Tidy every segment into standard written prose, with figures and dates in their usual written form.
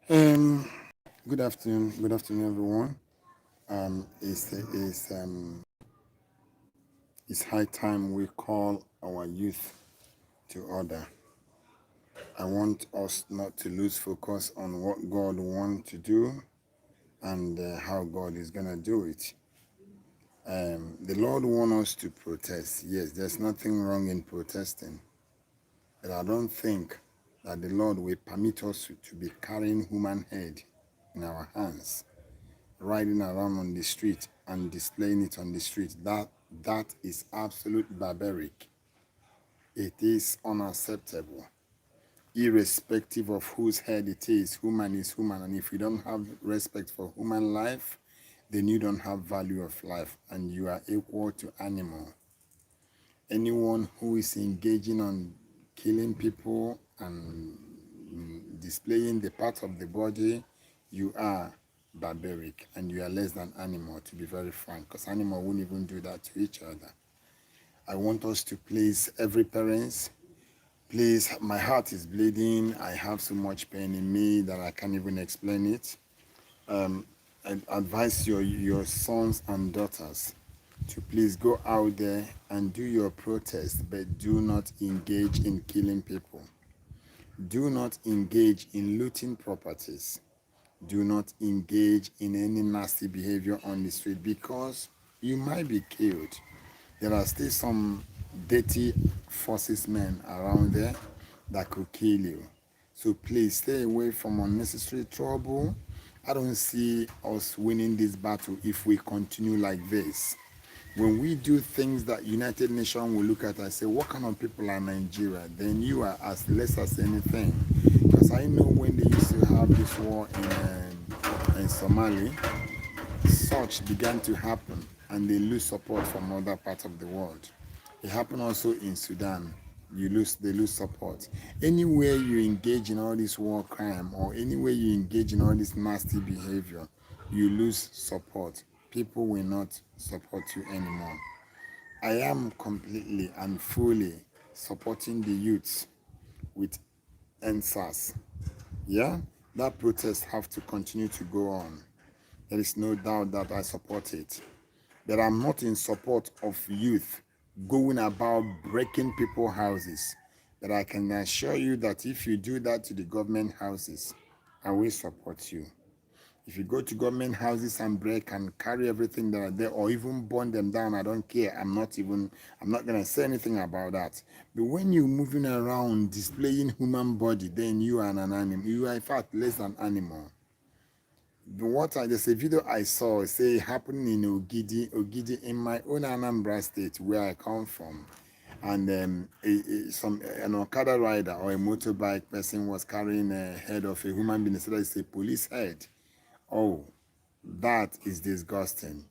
Um, good afternoon, everyone. It's high time we call our youth to order. I want us not to lose focus on what God wants to do and how God is gonna do it. The Lord wants us to protest. Yes, there's nothing wrong in protesting, but I don't think that the Lord will permit us to be carrying human head in our hands, riding around on the street and displaying it on the street. That is absolute barbaric. It is unacceptable, irrespective of whose head it is. Human is human, and if you don't have respect for human life, then you don't have value of life, and you are equal to animal. Anyone who is engaging on killing people and displaying the parts of the body, you are barbaric and you are less than animal, to be very frank, because animal won't even do that to each other. I want us to please every parents. Please, my heart is bleeding. I have so much pain in me that I can't even explain it. I advise your sons and daughters to please go out there and do your protest, but do not engage in killing people. Do not engage in looting properties. Do not engage in any nasty behavior on the street because you might be killed. There are still some dirty forces men around there that could kill you. So please stay away from unnecessary trouble. I don't see us winning this battle if we continue like this. When we do things that United Nations will look at and say, what kind of people are Nigeria? Then you are as less as anything. Because I know when they used to have this war in Somalia, such began to happen and they lose support from other parts of the world. It happened also in Sudan. They lose support. Anywhere you engage in all this war crime or anywhere you engage in all this nasty behavior, you lose support. People will not support you anymore. I am completely and fully supporting the youths with NSAS. Yeah, that protest have to continue to go on. There is no doubt that I support it. But I'm not in support of youth going about breaking people's houses. But I can assure you that if you do that to the government houses, I will support you. If you go to government houses and break and carry everything that are there or even burn them down, I don't care. I'm not gonna say anything about that. But when you're moving around displaying human body, then you are an animal. You are in fact less than animal. There's a video I saw say happening in Ogidi in my own Anambra state where I come from, and an Okada rider or a motorbike person was carrying a head of a human being. So it's a police head. Oh, that is disgusting.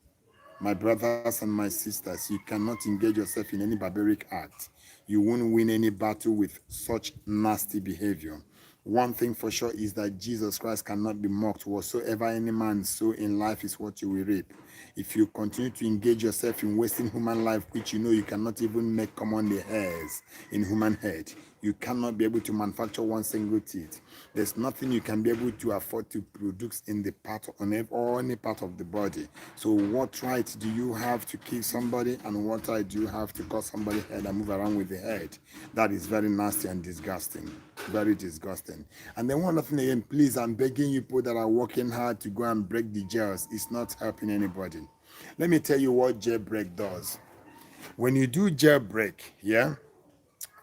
My brothers and my sisters, you cannot engage yourself in any barbaric act. You won't win any battle with such nasty behavior. One thing for sure is that Jesus Christ cannot be mocked. Whatsoever any man sow in life is what you will reap. If you continue to engage yourself in wasting human life, which you know you cannot even make common the hairs in human head, you cannot be able to manufacture one single teeth. There's nothing you can be able to afford to produce in the part or any part of the body. So what right do you have to kill somebody and what right do you have to cut somebody's head and move around with the head? That is very nasty and disgusting. Very disgusting. And then one other thing again, please, I'm begging you people that are working hard to go and break the jails. It's not helping anybody. Let me tell you what jailbreak does. When you do jailbreak, yeah,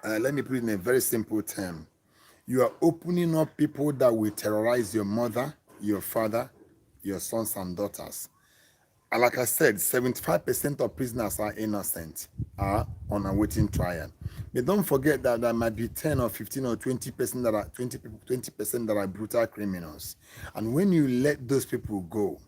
let me put it in a very simple term. You are opening up people that will terrorize your mother, your father, your sons and daughters. And like I said, 75% of prisoners are innocent, are on a waiting trial. But don't forget that there might be 10 or 15 or 20% that are 20% that are brutal criminals. And when you let those people go,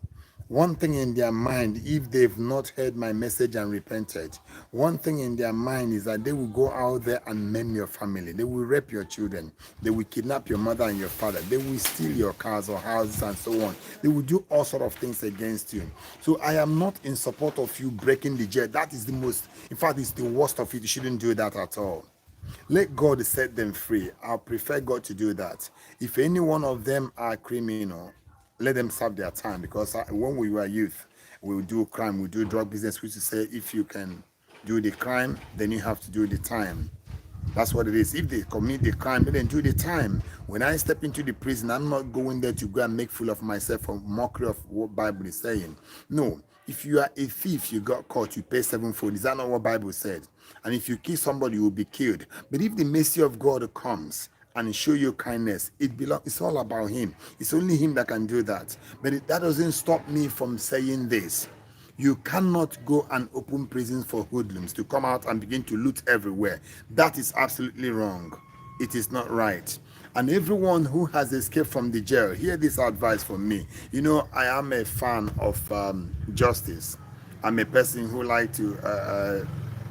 one thing in their mind, if they've not heard my message and repented, one thing in their mind is that they will go out there and maim your family. They will rape your children. They will kidnap your mother and your father. They will steal your cars or houses and so on. They will do all sort of things against you. So I am not in support of you breaking the jail. That is the most, in fact, it's the worst of it. You shouldn't do that at all. Let God set them free. I prefer God to do that. If any one of them are criminal, let them serve their time, because when we were youth, we would do crime, we do drug business, which is say if you can do the crime, then you have to do the time. That's what it is. If they commit the crime, then do the time. When I step into the prison, I'm not going there to go and make fool of myself or mockery of what Bible is saying. No. If you are a thief, you got caught, you pay sevenfold. Is that not what Bible said? And if you kill somebody, you will be killed. But if the mercy of God comes and show you kindness, it's all about him. It's only him that can do that. But that doesn't stop me from saying this. You cannot go and open prisons for hoodlums to come out and begin to loot everywhere. That is absolutely wrong. It is not right. And everyone who has escaped from the jail, hear this advice from me. You know, I am a fan of justice. I'm a person who like to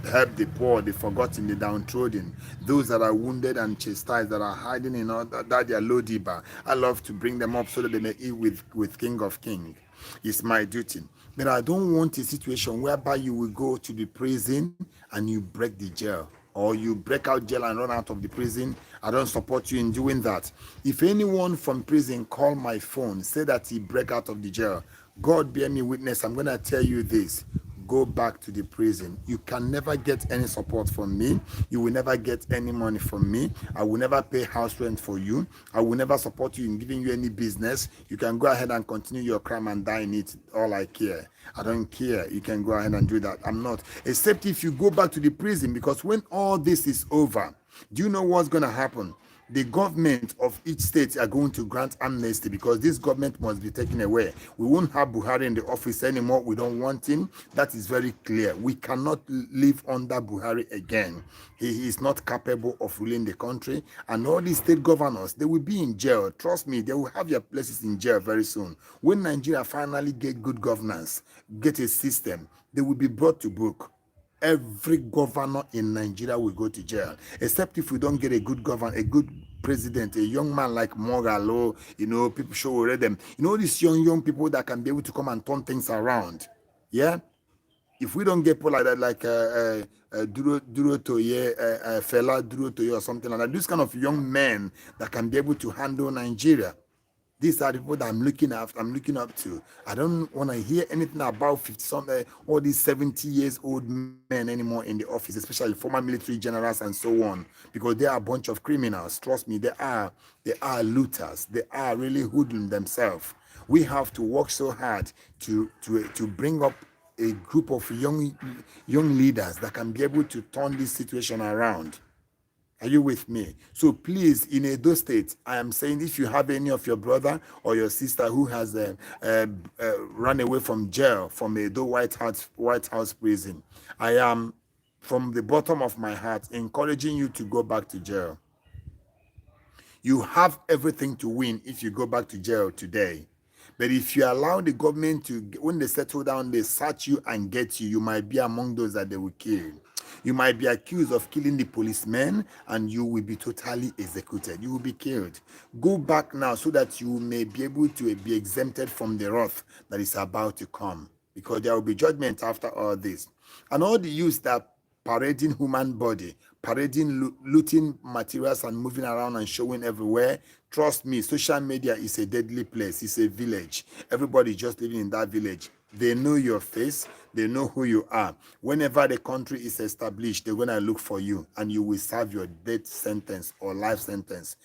help the poor, the forgotten, the downtrodden, those that are wounded and chastised, that are hiding in that they are low deeper. I love to bring them up so that they may eat with King of Kings. It's my duty. But I don't want a situation whereby you will go to the prison and you break the jail, or you break out jail and run out of the prison. I don't support you in doing that. If anyone from prison call my phone, say that he break out of the jail, God bear me witness, I'm going to tell you this. Go back to the prison. You can never get any support from me. You will never get any money from me. I will never pay house rent for you. I will never support you in giving you any business. You can go ahead and continue your crime and die in it. All I care. I don't care. You can go ahead and do that. I'm not. Except if you go back to the prison, because when all this is over, do you know what's going to happen? The government of each state are going to grant amnesty, because this government must be taken away. We won't have Buhari in the office anymore. We don't want him. That is very clear. We cannot live under Buhari again. He is not capable of ruling the country. And all these state governors, they will be in jail. Trust me, they will have their places in jail very soon. When Nigeria finally get good governance, get a system, they will be brought to book. Every governor in Nigeria will go to jail, except if we don't get a good governor, a good president, a young man like Mogalo, people should read them. These young people that can be able to come and turn things around. Yeah? If we don't get people like that, like Duro Toye, Fela Duro Toye or something like that, this kind of young men that can be able to handle Nigeria. These are the people that I'm looking up to. I don't want to hear anything about 50-something, all these 70 years old men anymore in the office, especially former military generals and so on, because they are a bunch of criminals. Trust me, they are looters. They are really hoodlum themselves. We have to work so hard to bring up a group of young leaders that can be able to turn this situation around. Are you with me? So please, in Edo State, I am saying, if you have any of your brother or your sister who has run away from jail, from Edo White House prison, I am, from the bottom of my heart, encouraging you to go back to jail. You have everything to win if you go back to jail today. But if you allow the government to, when they settle down, they search you and get you, you might be among those that they will kill. You might be accused of killing the policemen, and you will be totally executed. You will be killed. Go back now so that you may be able to be exempted from the wrath that is about to come, because there will be judgment after all this. And all the youths that parading human body, parading looting materials and moving around and showing everywhere, trust me, social media is a deadly place. It's a village. Everybody just living in that village. They know your face. They know who you are. Whenever the country is established, they're going to look for you, and you will serve your death sentence or life sentence.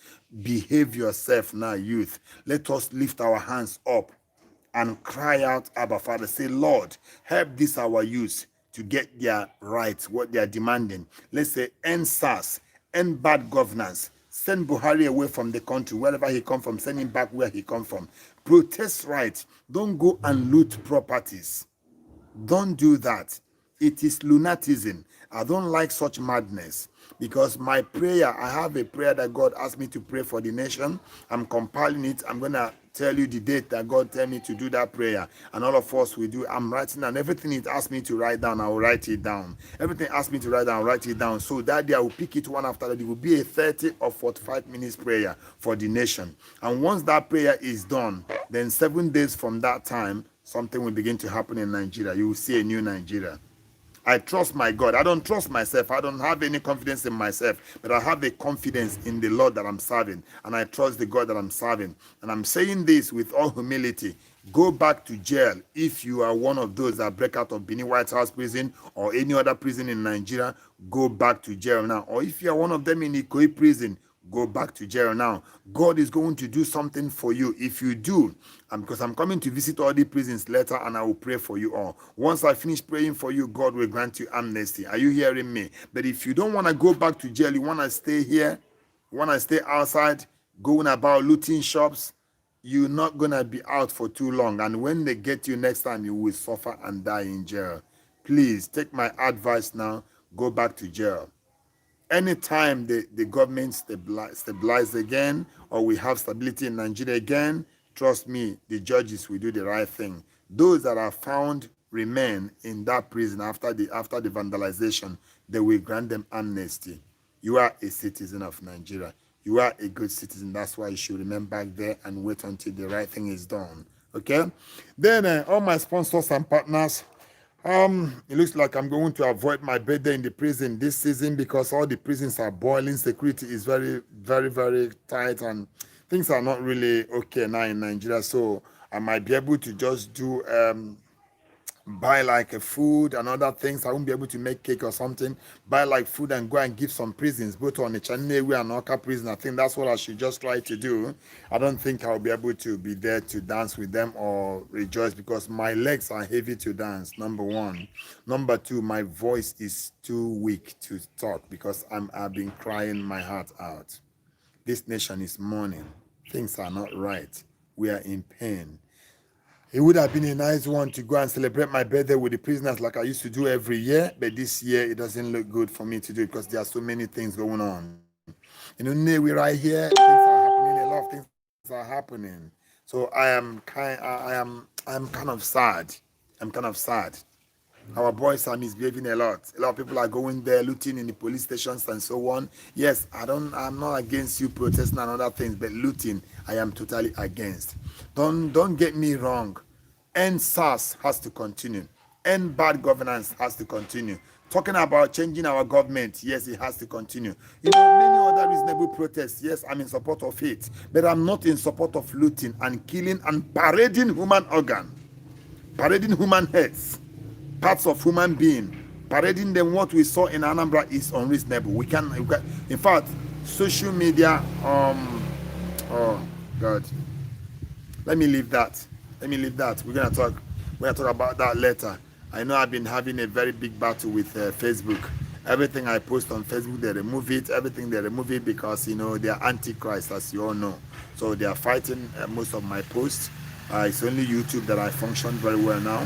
Behave yourself now, youth. Let us lift our hands up and cry out, Abba Father. Say, Lord, help this our youth to get their rights, what they are demanding. Let's say, end SARS, end bad governance. Send Buhari away from the country, wherever he come from, send him back where he come from. Protest rights. Don't go and loot properties. Don't do that. It is lunatism. I don't like such madness, because my prayer, I have a prayer that God asked me to pray for the nation. I'm compiling it. I'm going to tell you the date that God tell me to do that prayer, and all of us will do. I'm writing down everything it asked me to write down. I will write it down. Everything asked me to write down, I'll write it down, so that day I will pick it one after that. It will be a 30 or 45 minutes prayer for the nation. And once that prayer is done, then 7 days from that time, something will begin to happen in Nigeria. You will see a new Nigeria. I trust my God. I don't trust myself. I don't have any confidence in myself, but I have a confidence in the Lord that I'm serving, and I trust the God that I'm serving. And I'm saying this with all humility. Go back to jail if you are one of those that break out of Benin White House prison or any other prison in Nigeria. Go back to jail now. Or if you are one of them in Ikoyi prison, go back to jail now. God is going to do something for you if you do. And because I'm coming to visit all the prisons later, and I will pray for you all. Once I finish praying for you, God will grant you amnesty. Are you hearing me? But if you don't want to go back to jail, you want to stay here, you want to stay outside, going about looting shops, you're not going to be out for too long. And when they get you next time, you will suffer and die in jail. Please take my advice now. Go back to jail. Anytime the government stabilize again, or we have stability in Nigeria again, trust me, the judges will do the right thing. Those that are found remain in that prison after the vandalization, they will grant them amnesty. You are a citizen of Nigeria. You are a good citizen. That's why you should remain back there and wait until the right thing is done. Okay? Then all my sponsors and partners, it looks like I'm going to avoid my birthday in the prison this season because all the prisons are boiling. Security is very, very, very tight, and things are not really okay now in Nigeria. So I might be able to just do buy like a food and other things. I won't be able to make cake or something. Buy like food and go and give some prisons, both on the Chanewe and Oka prison. I think that's what I should just try to do. I don't think I'll be able to be there to dance with them or rejoice because my legs are heavy to dance, number one. Number two, my voice is too weak to talk because I've been crying my heart out. This nation is mourning. Things are not right. We are in pain. It would have been a nice one to go and celebrate my birthday with the prisoners like I used to do every year, but this year it doesn't look good for me to do it because there are so many things going on. You know, we're right here, things are happening, a lot of things are happening. So I'm kind of sad. I'm kind of sad. Our boys are misbehaving a lot. A lot of people are going there, looting in the police stations and so on. Yes, I'm not against you protesting and other things, but looting, I am totally against. Don't get me wrong. End SARS has to continue. End bad governance has to continue. Talking about changing our government, yes, it has to continue. You know, many other reasonable protests, yes, I'm in support of it, but I'm not in support of looting and killing and parading human organ, parading human heads, parts of human being, parading them. What we saw in Anambra is unreasonable. We can in fact, social media, oh God, let me leave that. We're gonna talk about that later. I know I've been having a very big battle with Facebook. Everything I post on Facebook, they remove it. Everything they remove it because, you know, they are antichrist, as you all know. So they are fighting most of my posts. It's only YouTube that I function very well now.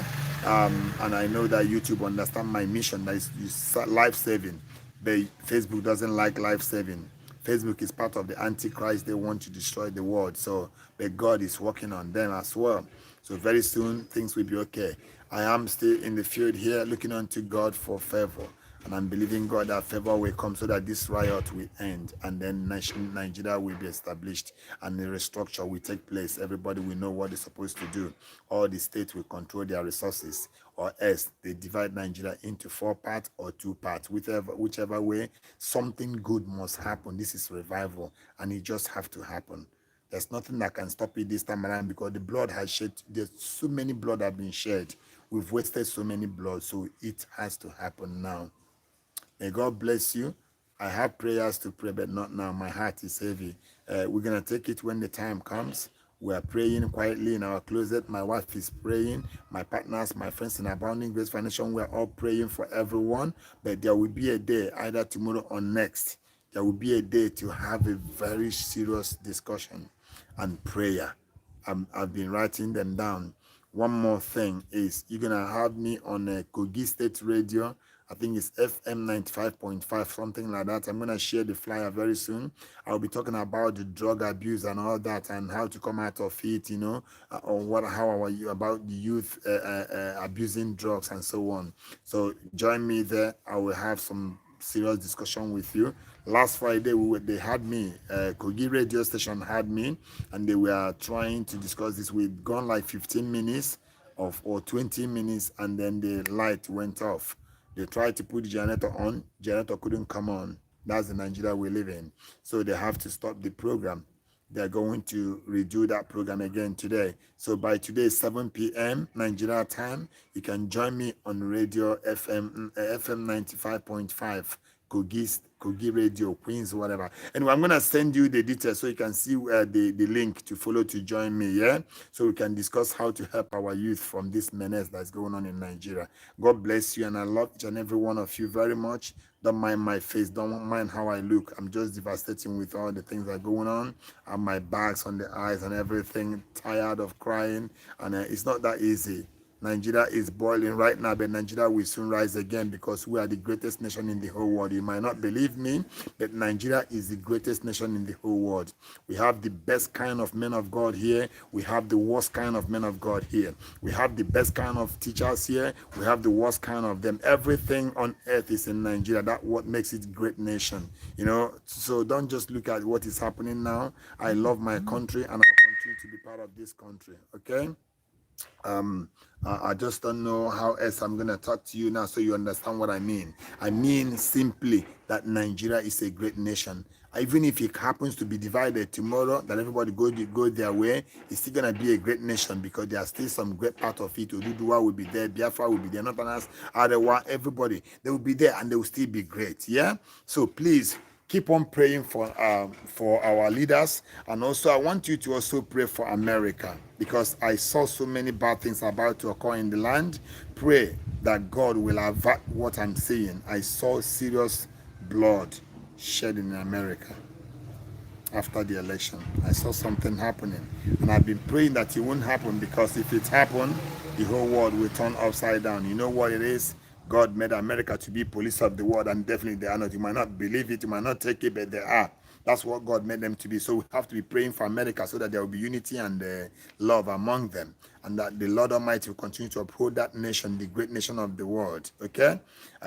And I know that YouTube understand my mission, that is life saving. But Facebook doesn't like life saving. Facebook is part of the antichrist. They want to destroy the world. So, but God is working on them as well. So very soon things will be okay. I am still in the field here, looking unto God for favor, and I'm believing God that favor will come so that this riot will end, and then Nigeria will be established, and the restructure will take place. Everybody will know what they're supposed to do. All the states will control their resources, or else they divide Nigeria into 4 parts or 2 parts. Whichever way, something good must happen. This is revival, and it just have to happen. There's nothing that can stop it this time around because the blood has shed. There's so many blood have been shed. We've wasted so many blood, so it has to happen now. May God bless you. I have prayers to pray, but not now. My heart is heavy. We're going to take it when the time comes. We are praying quietly in our closet. My wife is praying. My partners, my friends in Abounding Grace Foundation, we are all praying for everyone. But there will be a day, either tomorrow or next, there will be a day to have a very serious discussion and prayer. I've been writing them down. One more thing is you're going to have me on a Kogi State Radio. I think it's FM 95.5, something like that. I'm going to share the flyer very soon. I'll be talking about the drug abuse and all that and how to come out of it, you know, how are you about the youth abusing drugs and so on. So join me there. I will have some serious discussion with you. Last Friday, they had me, Kogi radio station had me, and they were trying to discuss this. We'd gone like 15 minutes or 20 minutes, and then the light went off. They tried to put the generator on, generator couldn't come on. That's the Nigeria we live in. So they have to stop the program. They're going to redo that program again today. So by today, 7 p.m. Nigeria time, you can join me on radio FM 95.5. Kogi Radio, Queens, whatever. Anyway, I'm going to send you the details so you can see the link to follow to join me, yeah? So we can discuss how to help our youth from this menace that's going on in Nigeria. God bless you, and I love each and every one of you very much. Don't mind my face. Don't mind how I look. I'm just devastating with all the things that are going on. I have my bags on the eyes and everything. Tired of crying. And it's not that easy. Nigeria is boiling right now, but Nigeria will soon rise again because we are the greatest nation in the whole world. You might not believe me, but Nigeria is the greatest nation in the whole world. We have the best kind of men of God here. We have the worst kind of men of God here. We have the best kind of teachers here. We have the worst kind of them. Everything on earth is in Nigeria. That's what makes it a great nation. You know, so don't just look at what is happening now. I love my country and I'll continue to be part of this country. Okay? I just don't know how else I'm going to talk to you now so you understand what I mean. I mean simply that Nigeria is a great nation. Even if it happens to be divided tomorrow, that everybody go their way, it's still going to be a great nation because there are still some great part of it. Oduduwa will be there, Biafra will be there, Northerners, Arewa, everybody. They will be there and they will still be great. Yeah? So please, keep on praying for our leaders, and also I want you to also pray for America because I saw so many bad things about to occur in the land. Pray that God will avert what I'm seeing. I saw serious blood shed in America after the election. I saw something happening, and I've been praying that it won't happen because if it happened, the whole world will turn upside down. You know what it is? God made America to be police of the world, and definitely they are not. You might not believe it, you might not take it, but they are. That's what God made them to be. So we have to be praying for America so that there will be unity and love among them, and that the Lord Almighty will continue to uphold that nation, the great nation of the world. Okay?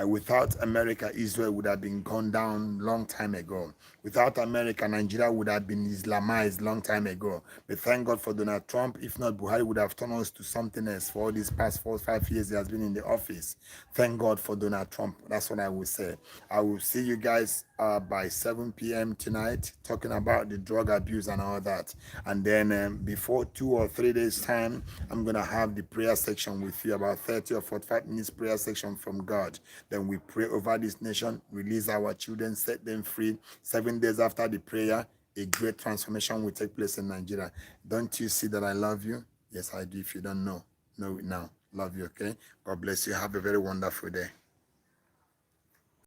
Without America, Israel would have been gone down long time ago. Without America, Nigeria would have been Islamized long time ago. But thank God for Donald Trump. If not, Buhari would have turned us to something else for all these past 4 or 5 years he has been in the office. Thank God for Donald Trump. That's what I will say. I will see you guys by 7 p.m. tonight talking about the drug abuse and all that. And then before 2 or 3 days time, I'm going to have the prayer section with you, about 30 or 45 minutes prayer section from God. Then we pray over this nation, release our children, set them free. 7 days after the prayer, a great transformation will take place in Nigeria. Don't you see that I love you? Yes, I do. If you don't know it now. Love you, okay? God bless you. Have a very wonderful day.